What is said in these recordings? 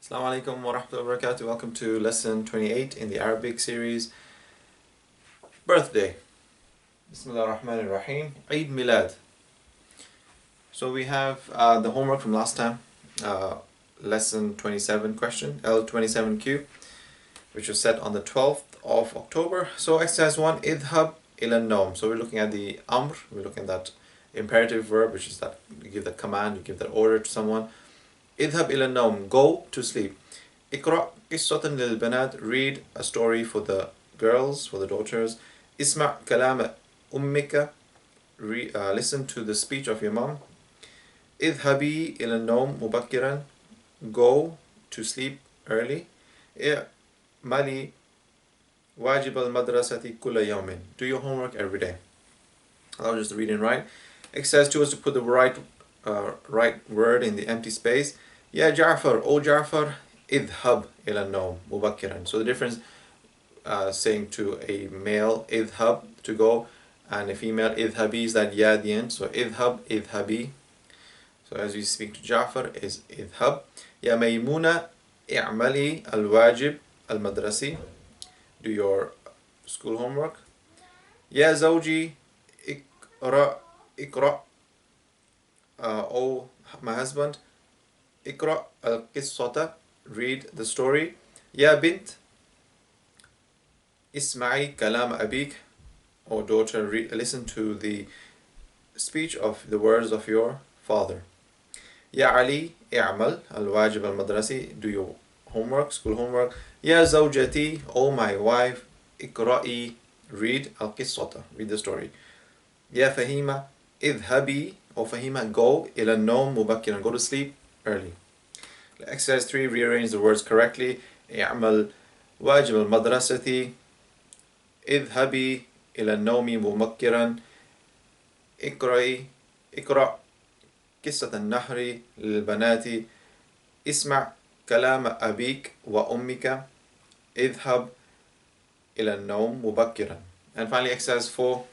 Assalamu alaikum wa rahmatullahi wa barakatuh. Welcome to lesson 28 in the Arabic series, birthday. Bismillah ar-Rahman ar-Rahim. Eid Milad. So we have the homework from last time, lesson 27 question, L27Q, which was set on the 12th of October. So exercise 1, idhab ila nawm. So we're looking at the amr, we're looking at that imperative verb, which is that you give that command, you give that order to someone. Idhab ila nawm, go to sleep. Iqra qissatan lil banat, read a story for the girls, for the daughters. Isma' kalam ummika, listen to the speech of your mom. Idhabi ila nawm mubakkiran, go to sleep early. I'mali wajib al madrasati kulla yawmin, do your homework every day. I'll just read and write. Exercise 2 is to put the right word in the empty space. Ya Ja'far, O Ja'far, idhab ila nawm mubakkiran. So the difference saying to a male idhab, to go, and a female idhabi is that ya at the end. So idhab, idhabi. So as we speak to Ja'far is idhab. Ya Maymuna, i'mali al-wajib al-madrasi, do your school homework. Ya Zawji, ikra, O my husband, ikra al-qissata, read the story. Ya bint, isma'i kalam abik, O daughter, listen to the speech of the words of your father. Ya Ali, i'mal al-wajib al-madrasi, do your homework, school homework. Ya zawjati, O my wife, ikra'i, read al-qissata, read the story. Ya Fahima, idhabi, O Fahima, go, ila nawm mubakkiran, go to sleep early. Exercise 3, rearrange the words correctly. i'mal wajib al-madrasati, idhabi ila nawmi mubakkiran, اقرأ قصة النهر للبنات, اسمع كلام أبيك وأمك, اذهب إلى النوم مبكرا. And finally, exercise 4,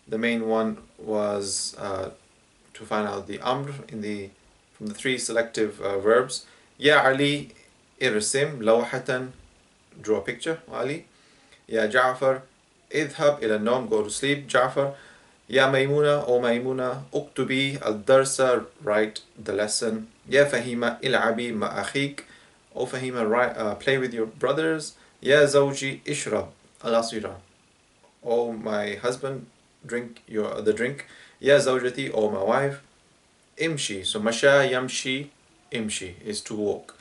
the main one was to find out the amr from the three selective verbs. Ya Ali, irsim lawhatan, draw a picture, Ali. Ya Ja'far, idhab ila nawm, go to sleep, Ja'far. Ya Maymuna, O Maymuna, uktubi al-darsa, write the lesson. Ya Fahima, il'abi ma akhik, O Fahima, play with your brothers. Ya Zawji, ishrab al-asira, O my husband, drink the drink. Ya Zawjati, O my wife. Imshi, so masha yamshi, imshi is to walk.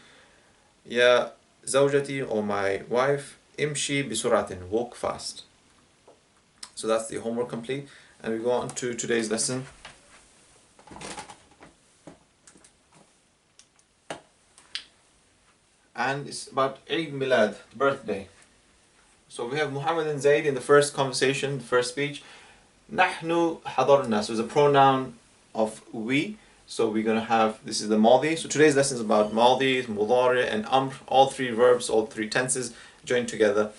Ya Zawjati, O my wife, imshi bisuratin, walk fast. So that's the homework complete. And we go on to today's lesson. And it's about Eid Milad, birthday. So we have Muhammad and Zayd in the first conversation, the first speech. Nahnu hadarna, so it's a pronoun of we. So we're going to have, this is the Madi. So today's lesson is about Madi, Mudari and Amr, all three verbs, all three tenses joined together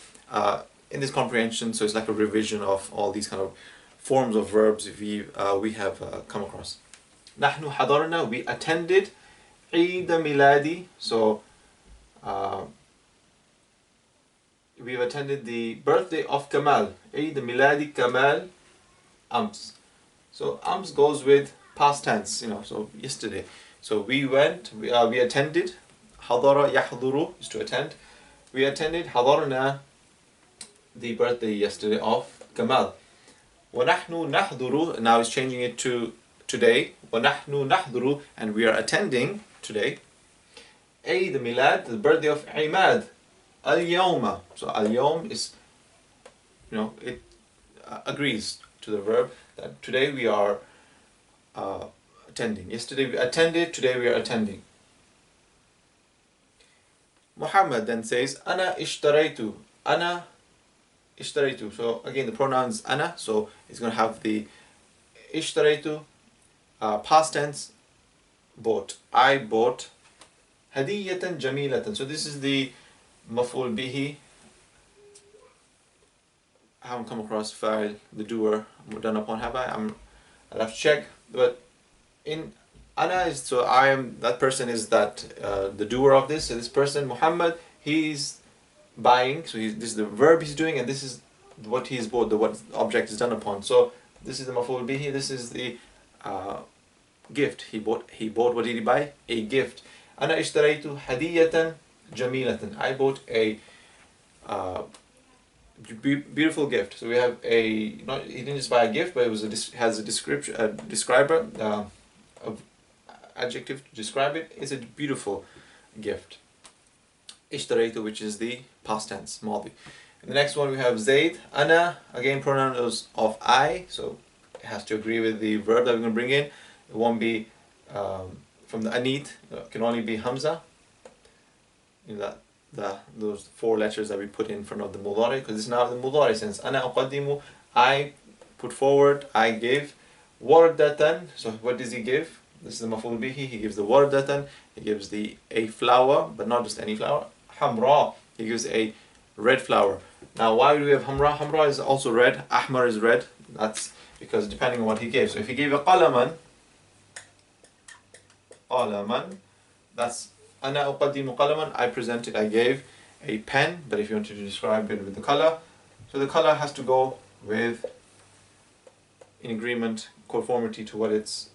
in this comprehension. So it's like a revision of all these kind of forms of verbs we have come across. Nahnu hadarna, we attended Eid Miladi. So we've attended the birthday of Kamal. Eid Miladi Kamal Ams. So Ams goes with past tense, so yesterday. So we went, we attended. Hadara yahduru is to attend. We attended hadarna, the birthday yesterday of Kamal. وَنَحْنُ نَحْضُرُ, now it's changing it to today. وَنَحْنُ نَحْضُرُ, and we are attending today. Eid Milad, the birthday of Imad. Al-Yawma, so Al-Yawm is, it agrees to the verb that today we are attending. Yesterday we attended, today we are attending. Muhammad then says, Ana ishtaraytu, Ana ishtaraytu. So again the pronouns ana, so it's going to have the ishtaraytu, past tense, bought. I bought. Hadiyatan jamilatan. So this is the maf'ul bihi. I haven't come across fa'il, the doer, done upon, have I? I'll have to check. But in Ana is, so I am, that person is that, the doer of this. So this person, Muhammad, he's buying, so this is the verb he's doing, and this is what he's bought, the what object is done upon. So this is the maf'ul bihi, this is the gift. He bought, what did he buy? A gift. Ana ishtaraytu hadiyatan jamilatan. I bought a beautiful gift. So we have he didn't just buy a gift, but it was has a description, a describer, of adjective to describe it. It's a beautiful gift. Ishtaraytu, which is the past tense, madi. And the next one we have Zayd. Ana, again pronouns of I, so it has to agree with the verb that we're going to bring in. It won't be from the anit. It can only be hamza. In that those 4 letters that we put in front of the mudari, because it's now the mudari sense. Ana uqaddimu, I put forward, I give. Wardatan, so what does he give? This is the maf'ul bihi. He gives the wardatan. He gives a flower, but not just any flower. Hamra, he gives a red flower. Now, why do we have hamra? Hamra is also red. Ahmar is red. That's because depending on what he gave. So if he gave a qalaman, that's ana uqaddimu qalaman. I presented, I gave a pen. But if you wanted to describe it with the color, so the color has to go with, in agreement, conformity to what it's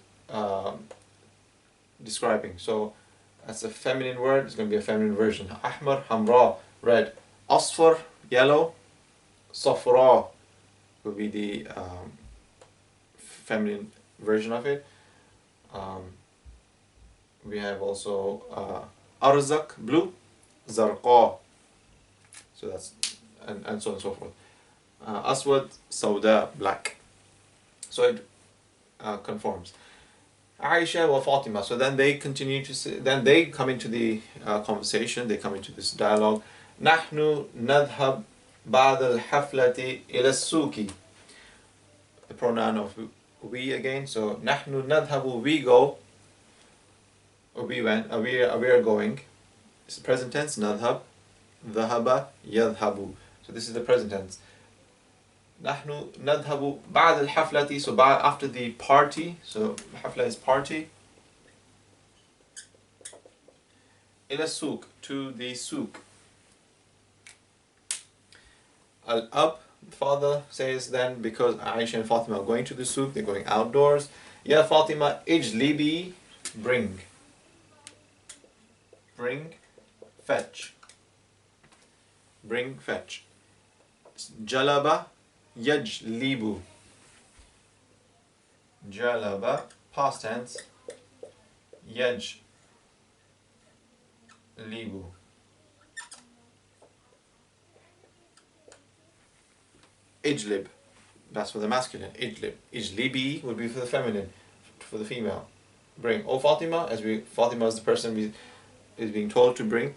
describing. So that's a feminine word, it's going to be a feminine version. Ahmar, hamra, red. Asfar, yellow. Safra will be the feminine version of it. We have also arzak, blue. Zarqa, so that's, and so on and so forth. Aswad, sauda, black. So it conforms. Aisha wa Fatima. So then they continue to say, then they come into the conversation, they come into this dialogue. Nahnu nadhhab ba'd al-haflati ila as-suqi. The pronoun of we again. So nahnu nadhhabu, we go, or we went, we are going. It's the present tense. Nadhhab, dhahaba, yadhhabu. So this is the present tense. نحن نذهب بعد الحفلة, so after the party, so hafla is party. إلى السوق, to the souk. Al-ab, the father says then, because Aisha and Fatima are going to the souk, they're going outdoors. Ya Fatima, ijlibi, bring, fetch, fetch. Jalaba, yajlibu. Jalaba, past tense. Yajlibu. Ijlib, that's for the masculine. Ijlib. Ijlibi would be for the feminine, for the female. Bring. Oh Fatima, Fatima is the person is being told to bring.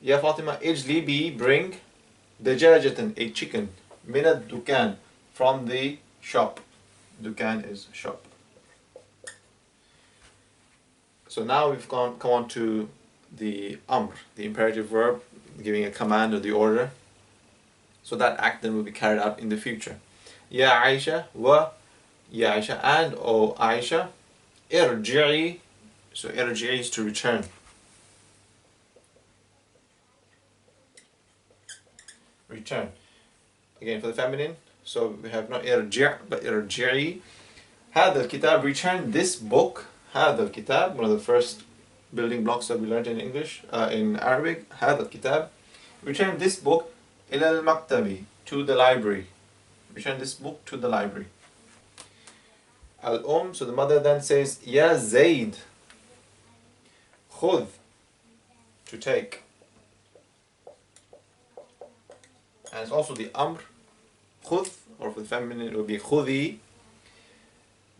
Ya Fatima, ijlibi, bring dajajatan, a chicken. Minad dukan, from the shop. Dukan is shop. So now we've come on to the amr, the imperative verb, giving a command or the order. So that act then will be carried out in the future. Ya Aisha, Ya Aisha, and O Aisha, irji'i. So irji'i is to return. Return. Again for the feminine, so we have not irji' but irji'i. Hadha al-kitab, return this book. Hadha al-kitab, one of the first building blocks that we learned in English, in Arabic. Hadha al-kitab, return this book. Ila al-maktabi, to the library. Return this book to the library. Al-um, so the mother then says, Ya Zayd, khudh, to take. And it's also the amr, khudh, or for the feminine it will be khudhi.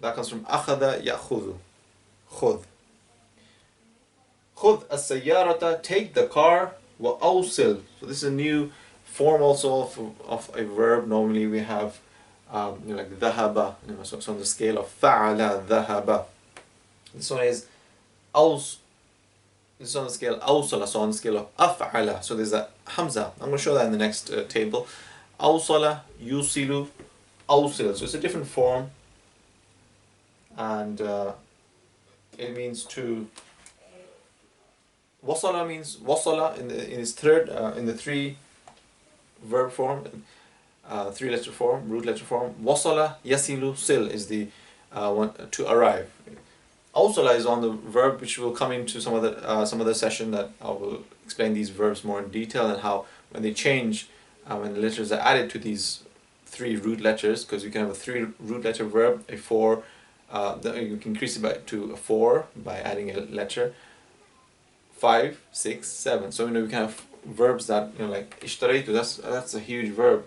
That comes from akhada ya'khudhu, khudh. Khudh as-sayyarata, take the car. Wa awsil, so this is a new form also of a verb. Normally we have like dhahaba, so it's on the scale of fa'ala, dhahaba. This one is aws. This is on the scale awsala, so on the scale of af'ala. So there's a hamza. I'm going to show that in the next table. Awsala, yusilu, awsil. So it's a different form, and it means to. Wasala means wasala in its third in the three verb form, three letter form, root letter form. Wasala yasilu sil is the one to arrive. Awsala is on the verb, which will come into some other session that I will explain these verbs more in detail and how when they change, when the letters are added to these three root letters, because you can have a three root letter verb, a four, you can increase it to a four by adding a letter, 5, 6, 7. So we can have verbs that like ishtaraytu. That's a huge verb.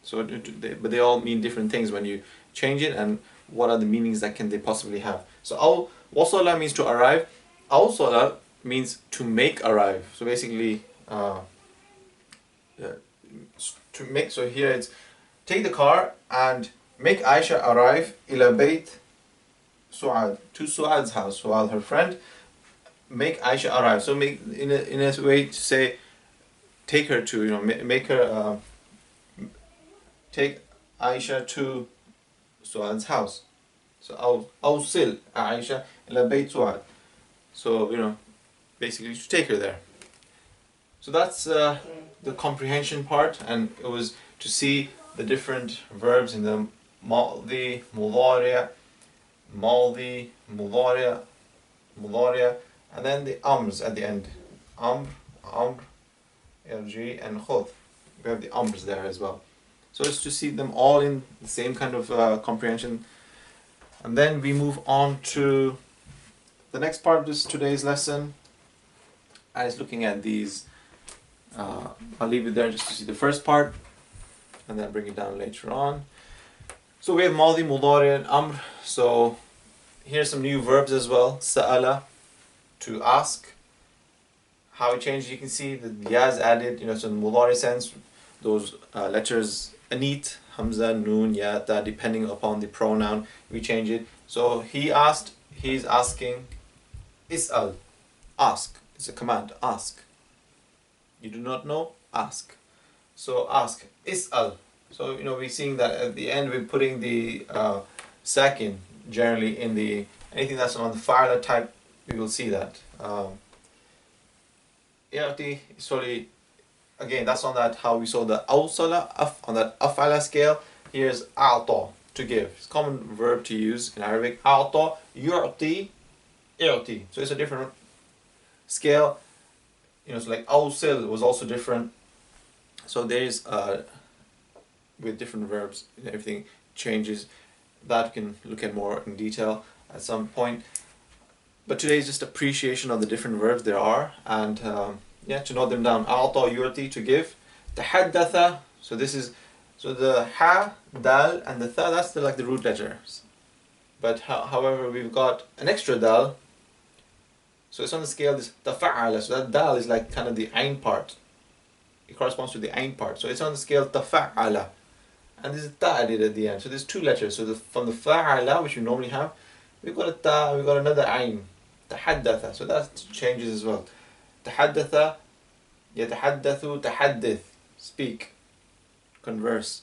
So but they all mean different things when you change it, and what are the meanings that can they possibly have. So wasala means to arrive. Awsala means to make arrive. So basically to make. So here it's take the car and make Aisha arrive ila bayt Su'ad, to Su'ad's house. Su'ad, her friend, make Aisha arrive. So make in a way to say take her to, make her take Aisha to Su'ad's house. So awsil Aisha ila bayt Su'ad. So basically to take her there. So that's the comprehension part, and it was to see the different verbs in the ماضي مضارع مضارع, and then the ums at the end. Amr, irji, and khudh. We have the ums there as well. So it's to see them all in the same kind of comprehension. And then we move on to the next part of today's lesson. I was looking at these. I'll leave it there just to see the first part, and then bring it down later on. So we have Madi, Mudari, and Amr. So here's some new verbs as well. Sa'ala, to ask. How it changed, you can see the yaz added, so in Mudari sense, those letters anit, Hamza, Noon, Ya, Ta, depending upon the pronoun, we change it. So he asked, he's asking. Is'al, ask. It's a command, ask. You do not know, ask. So ask, is'al. So we're seeing that at the end we're putting the sakin generally in the anything that's on the fa'ala type. We will see that. I'ti is solely, again, that's on that how we saw the awsala on that af'ala scale. Here's a'ta, to give. It's a common verb to use in Arabic. A'ta, yu'ti, i'ti. So it's a different scale. So like awsil was also different. So there's with different verbs, everything changes. That we can look at more in detail at some point. But today is just appreciation of the different verbs there are, and to note them down. A'ta, yu'ti, to give. Tahaddatha, so this is, so the ha, dal, and the tha, that's like the root letters. But however, we've got an extra dal. So it's on the scale, this tafa'ala, so that dal is like kind of the ain part. It corresponds to the ain part. So it's on the scale tafa'ala. And this is ta added at the end. So there's two letters. So from the fa'ala, which you normally have, we've got a ta, we've got another ain. Tahaddatha. So that changes as well. Tahaddatha, yatahaddathu, tahaddith. Speak. Converse.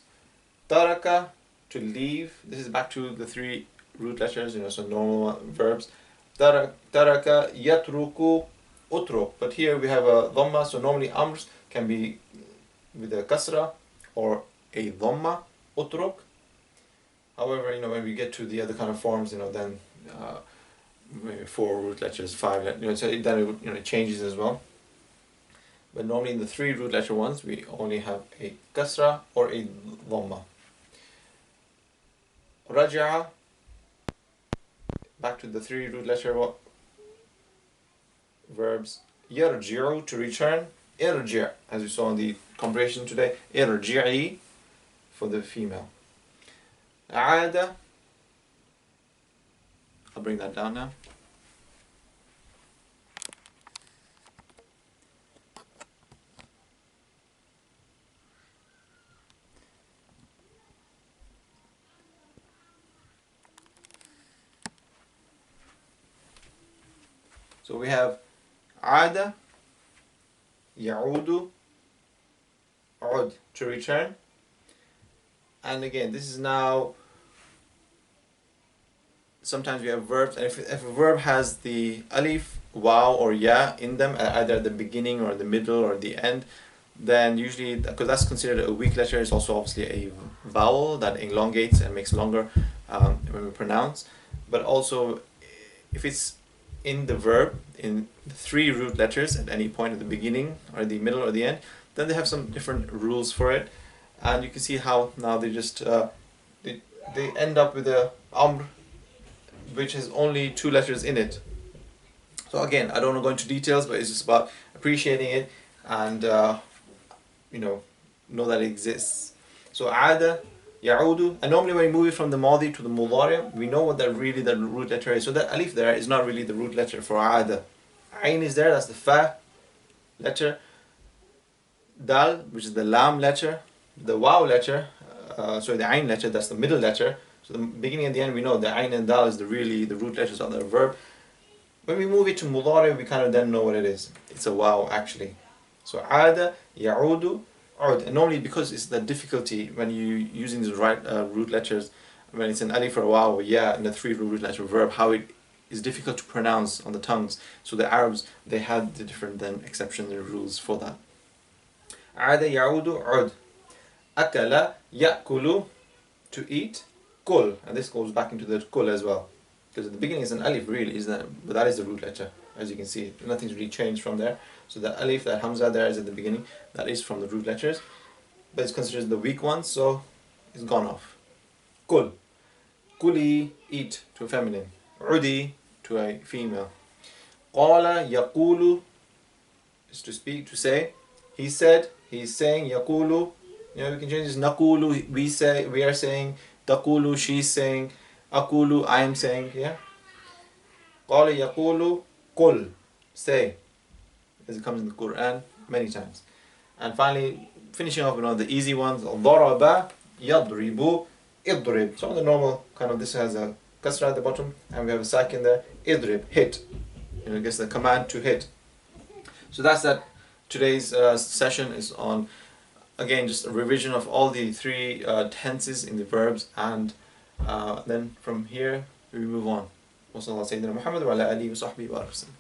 Taraka, to leave. This is back to the three root letters, so normal verbs. Taraka, yatruku, utruk. But here we have a dhamma, so normally amrs can be with a kasra or a dhamma, utruk. However, when we get to the other kind of forms, then maybe 4 root letters, 5 letters, so then it changes as well. But normally in the 3 root letter ones, we only have a kasra or a dhamma. Raja'a, back to the 3 root letter verbs. Yarji'u, to return. Irji', as we saw in the comprehension today. Irji'i, for the female. Aada, I'll bring that down now. So we have Aada, Ya'udu, Ud, to return. And again, this is now sometimes we have verbs, and if a verb has the alif, waw, or ya in them, either at the beginning or the middle or the end, then usually, because that's considered a weak letter, it's also obviously a vowel that elongates and makes longer when we pronounce. But also, if it's in the verb in 3 root letters at any point at the beginning or the middle or the end, then they have some different rules for it, and you can see how now they just they end up with a amr, which has only 2 letters in it. So again, I don't want to go into details, but it's just about appreciating it and know that it exists. So ada, ya'udu, and normally when we move it from the madi to the mudari, we know what that really the root letter is. So that alif there is not really the root letter for ada. Ain is there, that's the fa letter. Dal, which is the lam letter. The waw letter, the ain letter, that's the middle letter. So the beginning and the end, we know the ain and dal is the root letters of the verb. When we move it to mudari, we kind of then know what it is. It's a waw actually. So ada, ya'udu, ud. And normally, because it's the difficulty when you using these right root letters, when it's an alif or a waw or ya and the 3 root letter verb, how it is difficult to pronounce on the tongues. So the Arabs, they had the different then exceptions and rules for that. Ada, ya'udu, ud. Akala, ya'kulu, to eat. Kul, and this goes back into the kul as well, because at the beginning is an alif really, isn't it? But that is the root letter, as you can see. Nothing's really changed from there. So the alif, that hamza there is at the beginning, that is from the root letters, but it's considered the weak one, so it's gone off. Kul, kuli, eat, to a feminine. Udi, to a female. Qala, yaqulu, is to speak, to say. He said, he's saying. Yaqulu, we can change this. Naqulu, we say, we are saying. Taqulu, she's saying. Aqulu, I am saying. Yeah. Qala yaqulu, qul, say, as it comes in the Quran many times. And finally, finishing off with one of the easy ones. Daraba, yadribu, idrib. So the normal kind of, this has a kasra at the bottom, and we have a sakin there. Idrib, hit. I guess the command to hit. So that's that. Today's session is on, again, just a revision of all the 3 tenses in the verbs, and then from here we move on. وصلى الله سيدنا محمد وعلى آله وصحبه وسلم.